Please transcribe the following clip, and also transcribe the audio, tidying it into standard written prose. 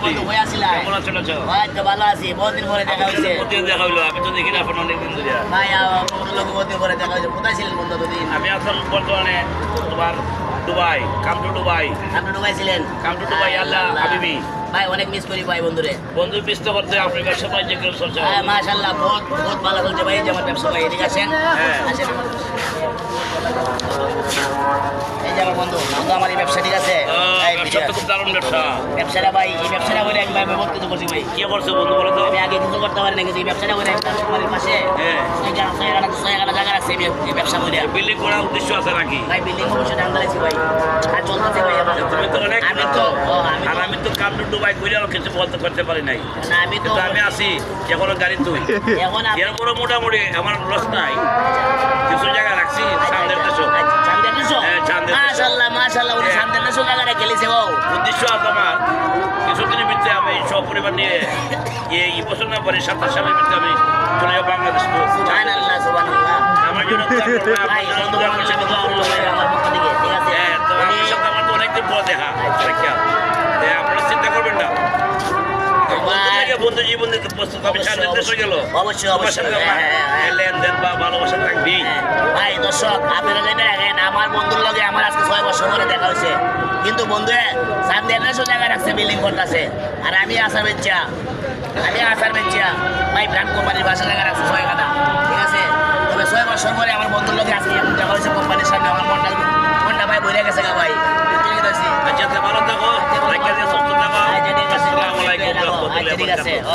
বন্ধু হয়ে আসিলা কেমন আছো আছো ভাই তো ভালো আছি বহুদিন পরে দেখা হয়েছে প্রতিদিন দেখা হইলো আমি তো দেখি না আপনার অনেকদিন ধরে ভাই বন্ধু লোক বহুদিন পরে দেখা হয়েছে কোথায় ছিলেন বন্ধু দুদিন আমি এখন বর্তমানে তোমার দুবাই কাম টু দুবাই আপনি ঢুকাই ছিলেন কাম টু দুবাই আল্লাহ হাবিবি ভাই অনেক মিস করি ভাই বন্ধুরে বন্ধু পিস্ত করতে আপনি ব্যবসা বাণিজ্য কেউ চলছে হ্যাঁ মাশাআল্লাহ বহুত বহুত ভালো চলছে ভাই যে আমার ব্যবসা ভাই এদিকে আসেন হ্যাঁ। আসেন এই যে আমার বন্ধু বন্ধু আমার এই ব্যবসা ঠিক আছে এই ব্যবসা তো খুব দারুণ ব্যবসা ব্যবসাটা ভাই এই ব্যবসাটা বলে আমি ভাই বহুত কিছু করছি ভাই কি করছো বন্ধু বলো তো আমি আগে কিছু করতে পারি না কিন্তু এই ব্যবসাটা বলে আমি বাড়ির পাশে হ্যাঁ। ছয় জায়গা রাখছি আমি এই ব্যবসা করে বিল্ডিং করার উদ্দেশ্য আছে নাকি ভাই বিল্ডিং অবশ্যই দাম দিয়েছি ভাই আর চলতেছে ভাই আমার তুমি তো অনেক আমি তো আমি আর আমি তো কাম টু দুবাই করে কিছু বলতে করতে পারি নাই না আমি তো কিন্তু আমি আছি এখনো গাড়ি তুই এখন এরপরে মোটামুটি আমার লস নাই কিছু জায়গা রাখছি সামনের দেশ চান্দের দেশো হ্যাঁ, চান্দের দেশো। মাশাআল্লাহ মাশাআল্লাহ উনি চান্দের দেশো জায়গাটা খেলেছে ও উদ্দেশ্য আছে আমার কিছুদিনের ভিতরে আমি সপরিবার নিয়ে এই বছর না পরে 27 সালের ভিতরে আমি চলে যাবো বাংলাদেশ সুবহানাল্লাহ সুবহানাল্লাহ আমার জন্য দোয়া করবেন, ভাই আপনার জন্য বন্ধু দোয়া আমার করছেন। সাথে দোয়া করলো ভাই আমার পক্ষ থেকে ঠিক আছে হ্যাঁ তো উনি আপনার সাথে আমার তো অনেকদিন পর দেখা খেয়াল আপনারা চিন্তা করবেন না বন্ধু জীবন দিতে প্রস্তুত আমি সামনের দেশ হয়ে গেল অবশ্যই অবশ্যই হ্যাঁ, হ্যাঁ, হ্যাঁ। লেনদেন বা ভালোবাসা থাকবেই ভাই দর্শক আপনারা নেমে রাখেন আমার বন্ধুর লগে আমার আজকে 6 বছর পরে দেখা হয়েছে কিন্তু বন্ধু চান্দের দেশো জায়গা রাখছে বিল্ডিং করতেছে আর আমি আসার বেচ্চা ভাই ব্র্যান্ড কোম্পানির বাসা জায়গা রাখছে 6 কাটা ঠিক আছে তবে 6 বছর পরে আমার বন্ধুর লগে আজকে এখন দেখা হয়েছে কোম্পানির সামনে আমার মনটা ভাই বইরে গেছে গা ভাই ঠিক আছে আচ্ছা ভালো থাকো সুস্থ থাকো আচ্ছা ঠিক আছে আসসালামু আলাইকুম আচ্ছা ঠিক আছে